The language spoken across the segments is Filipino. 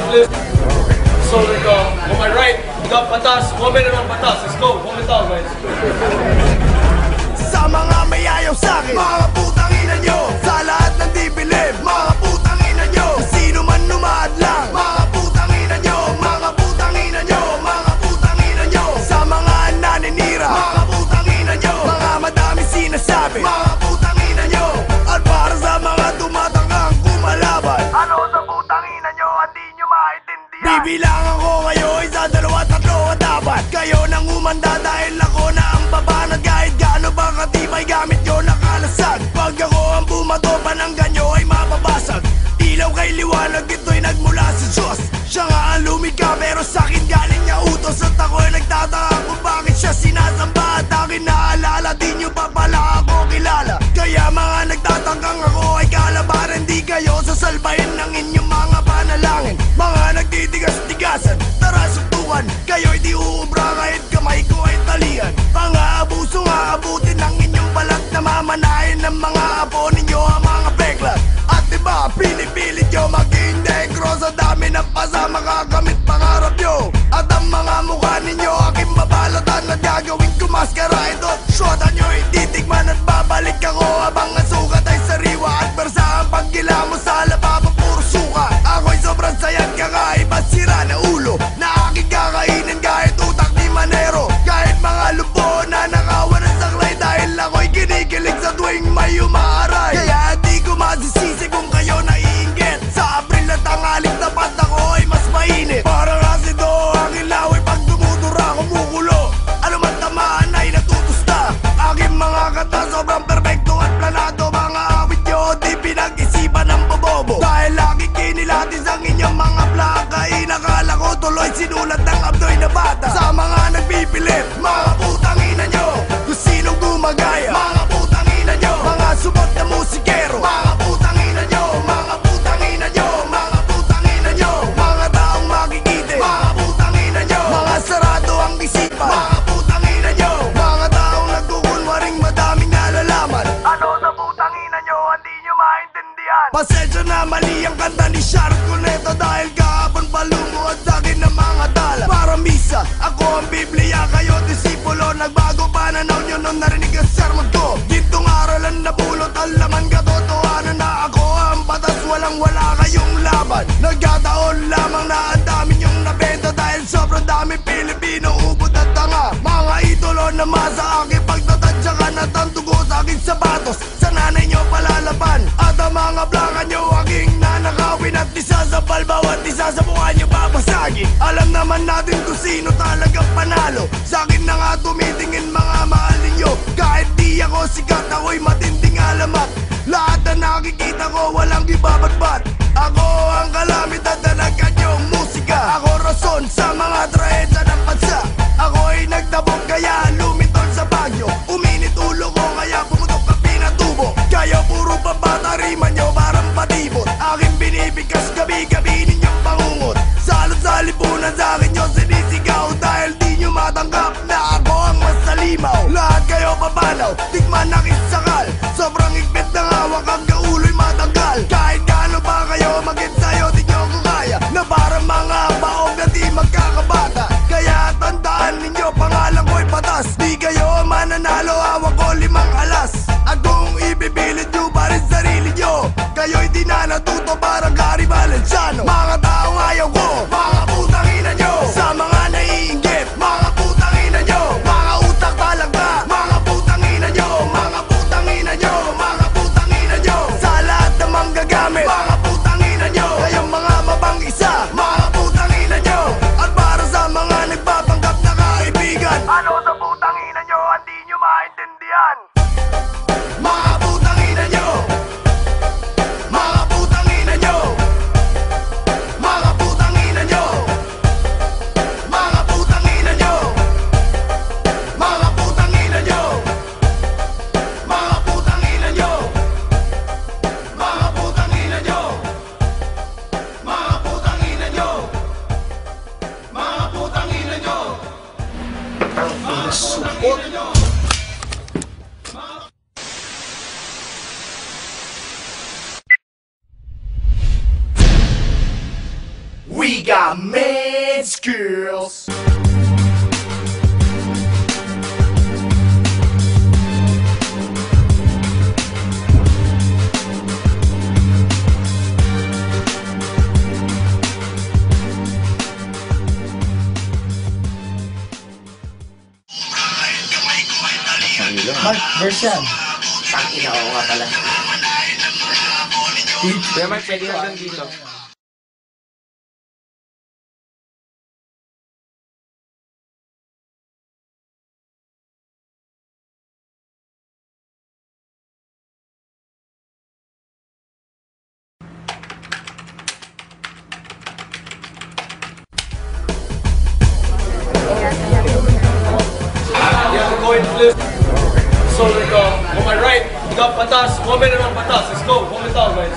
flip. So like on my right, we got patas. 1 minute on patas. Let's go. 1 minute out, guys. Sa mga may ayaw sa'kin, mga putang ina nyo. Sa lahat ng di bilib, mga putang ina nyo. Sino man numaad lang, mga putang ina nyo. Mga putang ina nyo, mga putang ina nyo. Sa mga naninira, mga putang ina nyo. Mga madami sinasabi, mga putang ina nyo. At para sa mga tumatangkang kumalaban, ano sa putang ina nyo, hindi nyo maintindihan. Bibilangan ko kayo, 1, 2, 3 at dapat kayo nang umanda dahil ako na ang babanat. Kahit gaano ba katibay gamit nyo nakalasag. Pag ako ang bumato, pananggan nyo ay mababasag. Ilaw kay liwanag, ito'y nagmula sa Diyos. Siya nga ang lumikha pero sa'kin galing niya utos. At ako'y nagtataka kung bakit siya sinasamba. At akin naalala, di nyo pa pala ako kilala. Kaya mga nagtatangkang ako ay kalabaran. Di kayo sasalbahin ng inyong mga panalangin. Mga nagtitigas-tigasan, tara suntukan. Kayo'y di uubra kahit kamay ko ay talian. Pang-aabuso nga abutin ng inyong balat. Namamanahin ng mga apo ninyo ang mga peklat. At diba pinipilit nyo maging negro. Sa dami ng pasa makakamit pangarap nyo. At ang mga mukha ninyo aking babalatan. At gagawin ko maskara ito at syota nyo ititikman. At babalik ako habang ang sukat ay sariwa. At bersa ang paggila mo sa lababo puro suka. Ako'y sobrang sayang kakaiba sira na ulo na aking kakainin kahit utak ni Manero. Kahit mga lupo na nakawan ng saklay. Dahil ako'y kinikilig sa tuwing may umaaray. Kaya di ko masisisi kung kayo naiinggit. Sa April at tangaling tapat ako ay mas mainit. Parang asido ang ilaw ay pag dumudura kumukulo. Ano man tamaan ay natutusta. Aking mga kata sobrang perfecto at planado. Mga awit nyo di pinag-isipan ng bobobo. Dahil lagi kinilatis ang inyong mga plaka. Inakala ko tuloy sinulat ng abdoy na bata. Sa mga nagpipilit, mga putang ina nyo. Kung sinong gumagaya, mga putang ina nyo. Mga subot na musikero, mga putang ina nyo. Mga putang ina nyo, mga putang ina nyo. Mga taong makikite, mga putang ina nyo. Mga sarado ang isipan, mga putang ina nyo. Mga taong nagkukunwaring madaming nalalaman. Ano sa putang ina nyo, hindi nyo maintindihan. Pasensya na mali ang kanta ni Sharon Cuneta. Dahil kahapon palumuad sa'kin ng mga tala. Para misa, ako ang Biblia, kayo disipulo. Nagbago pananaw nyo nung narinig ang sermon ko. Gintong aralan na pulot ang laman, katotohanan na ako ang batas. Walang wala kayong laban. Nagkataon lamang na ang dami nyong nabenta. Dahil sobrang dami Pilipino, ubod at tanga. Mga idolo na masa aking pagtatadya ka na tandugo sa aking sapatos. Sa nanay nyo palalaban. At ang mga blaka nyo aking nanakawin. At isa sa balbaw at isa sa mukha nyo babasagin. Alam naman natin kung sino talagang panalo. Sa akin na nga tumitingin mga mahal ninyo. Kahit di ako sikat, ako'y matinding alamat. Lahat na nakikita ko walang ibabagbat. Ako ang kalamidad na nagkanyong musika. Ako rason sa mga trahedya ng bansa. Ako'y nagtabog kaya lumitol sa bagyo. Uminit ulo ko kaya pumutok ang pinatubo. Kayo puro pabata rima nyo parang patibot. Aking binibigkas gabi-gabi ninyong pangungot. Salot sa lipunan sa akin nyo sinisigaw. Dahil di nyo matanggap na ako ang mas salimaw. Lahat kayo papalaw, tikman na kisakal. Sobrang higpit ng hawak ang kaulo'y matanggal. Kahit gaano pa kayo maging sayo, di nyo ko kaya. Na parang mga baog na di magkakabata. Kaya tandaan ninyo, pangalan ko'y patas. Di kayo mananalo, hawak ko 5 alas. At kung ibibilid nyo pa rin sarili nyo, kayo'y di na natuto parang Gary Valenciano. Mga taong ayaw ko, mga putang ina nyo. Sa mga naiinggit, mga putang ina nyo. Mga utak talangka, mga putang ina nyo. Mga putang ina nyo, mga putang ina nyo. Sa lahat ng manggagamit, mga putang ina nyo. Kayong mga mabang-isa, mga putang ina nyo. At para sa mga nagpapanggap na kaibigan, ano sa putang ina nyo, hindi nyo maintindihan. Mga putang ina nyo. Mga putang ina nyo. got mad skills. Mark, verse yan. Tangina, oo nga pala. Kuya Mark, pwede hanggang dito. Yeah, the coin flip. So like on my right, we got Patas, 1 minute on Patas. Let's go, hold it down guys.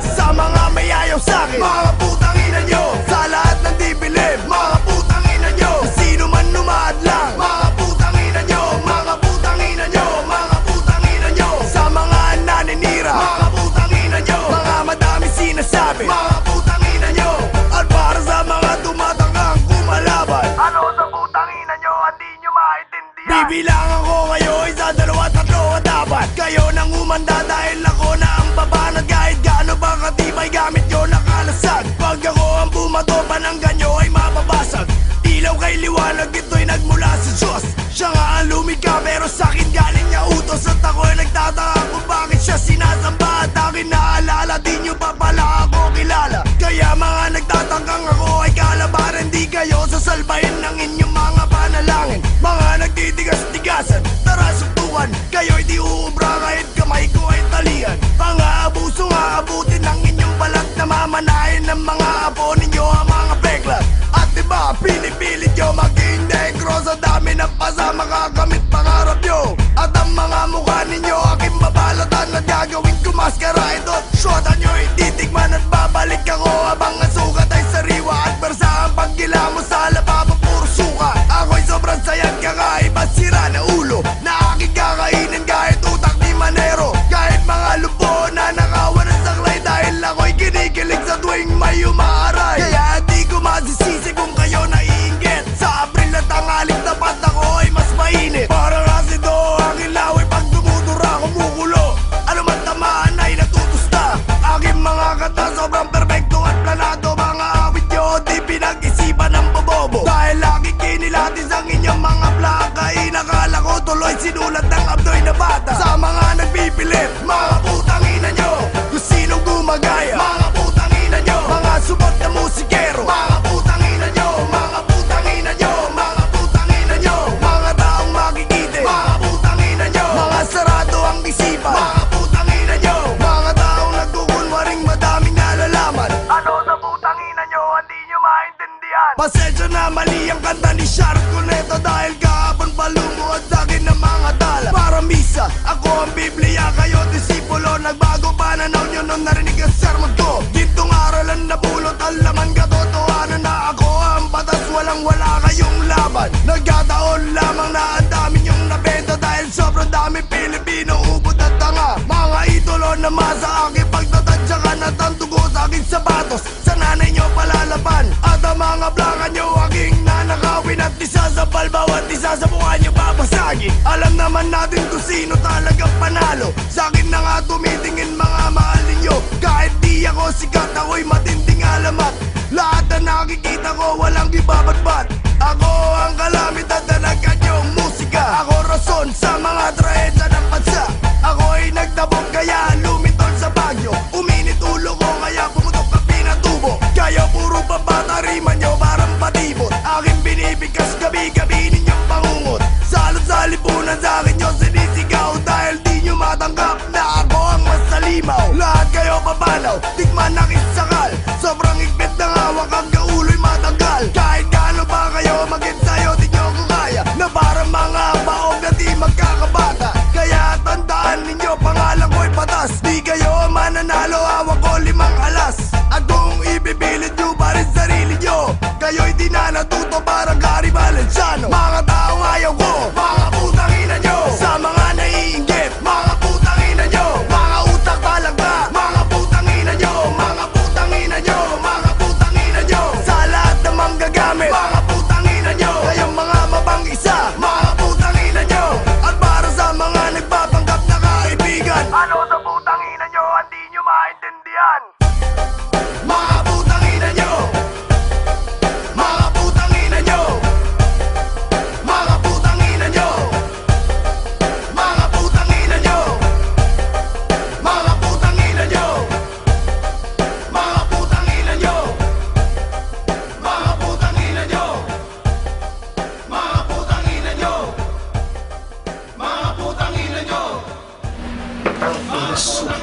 Sa mga mayayaw sa'kin, mga putang ina nyo. Sa lahat ng di bilib, mga putang ina nyo. Sino man lumadlang, mga putang ina nyo. Mga putang ina nyo, mga putang ina nyo. Sa mga naninira, mga putang ina nyo. Mga madami sinasabi, mga putang ina nyo. At para sa mga tumatanggang kumalaban, ano sa putang ina nyo, hindi nyo maintindihan. Bibilangan ko kayo, isa, dalawa, tatlo at apat. Kayo nang umanda dahil ako na ang babanat. Kahit gaano ba katibay gamit nyo nakalasag. Pag ako ang bumato, pananggan nyo ay mababasag. Ilaw kay liwanag, ito'y nagmula sa Diyos. Siya nga ang lumikha pero sa'kin galing niya utos. At ako'y nagtataka kung bakit siya sinasamba. At akin naalala, di nyo pa pala ako kilala. Kaya mga nagtatangkang ako ay kalabaran. Di kayo sasalbahin ng inyong mga panalangin. Mga nagtitigas-tigasan, tara suntukan. Kayo'y di uubra kahit kamay ko ay talian. Mga abuso nga abutin ng inyong balat. Na mamanahin ng mga apo ninyo ang mga peklat. At diba pinipilit nyo maging negro. Sa dami ng pasa makakamit pangarap nyo. At ang mga mukha ninyo aking babalatan. At gagawin ko maskara ito. Shotan nyo ititikman at babalik ako. Habang ang sukat ay sariwa. At bersa ang paggila mo sa lababo puro suka. Ako'y sobrang sayang kakaiba sira na ulo. Na aking kakainin kahit utak ni Manero. Kahit mga lupo na nakawan ng saklay. Dahil ako'y kinikilig sa tuwing may umaaray. Kaya di ko masisisi kung kayo naiinggit. Sa Abril at tangaling tapat ako ay mas mainit. Parang asido ang ilaw ay pag dumudura kumukulo. Ano man tamaan ay natutusta. Aking mga kanta sobrang perfecto at planado. Mga awit nyo di pinag-isipan ng bobobo. Dahil lagi kinilatis ang inyong mga plaka. Inakala ko tuloy sinulat ng abdoy na bata. Sa mga nagpipilit, mga putang ina nyo. Kung sinong gumagaya, mga putang ina nyo. Mga subot na musikero, mga putang ina nyo. Mga putang ina nyo, mga putang ina nyo. Mga taong makikite, mga putang ina nyo. Mga sarado ang isipan, mga putang ina nyo. Mga taong nagkukunwaring madaming nalalaman. Ano sa putang ina nyo, hindi nyo maintindihan. Pasensya na mali ang kanta ni Sharp Cuneta. Dahil kahapon palumuot sa'kin ng mga tala. Para misa, ako ang Biblia, kayo disipulo. Nagbago pananaw nyo nung narinig ang sermon ko. Gintong aralan na pulot ang laman katotohanan na ako ang batas. Walang wala kayong laban. Nagkataon lamang na ang dami nyong nabenta. Dahil sobrang dami Pilipino, ubod at tanga. Mga idolo na masa aking pagtatadyakan. At ang dugo sa aking sapatos sa nanay nyo palalaban. At ang mga blaka nyo aking nanakawin. At isa sa balbaw at isa sa mukha nyo babasagin. Alam naman natin kung sino talagang panalo. Sa akin na nga tumitingin mga mahal ninyo. Kahit di ako sikat, ako'y matinding alamat. Lahat na nakikita ko walang ibabatbat. Ako ang kalamidad na nagkanyong musika. Ako rason sa mga trahedya ng bansa. Ako'y nagtabog kaya lumitol sa bagyo. Uminit ulo ko kaya pumutok ang pinatubo. Kaya puro pabata rima nyo parang patibot. Aking binibigkas gabi-gabi ninyong pangungot. Salot sa lipunan sa akin nyo sinisigaw. Dahil di nyo matanggap na ako ang mas talimaw. Lahat kayo papanaw, tikman na kisakal. Sobrang higpit ng hawak ang kaulo'y matanggal. Kahit gaano pa kayo mag-ensayo, di nyo ko kaya. Na parang mga baog na di magkakaya.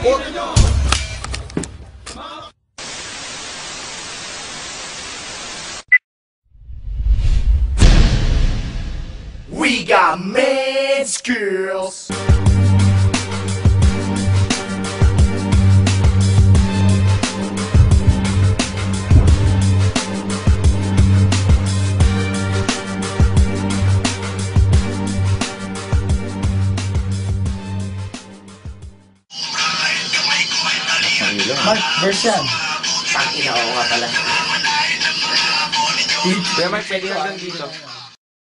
We got mad skills. Mark, verse yan. Tangina, oo nga pala. Kaya may pwede hanggang dito.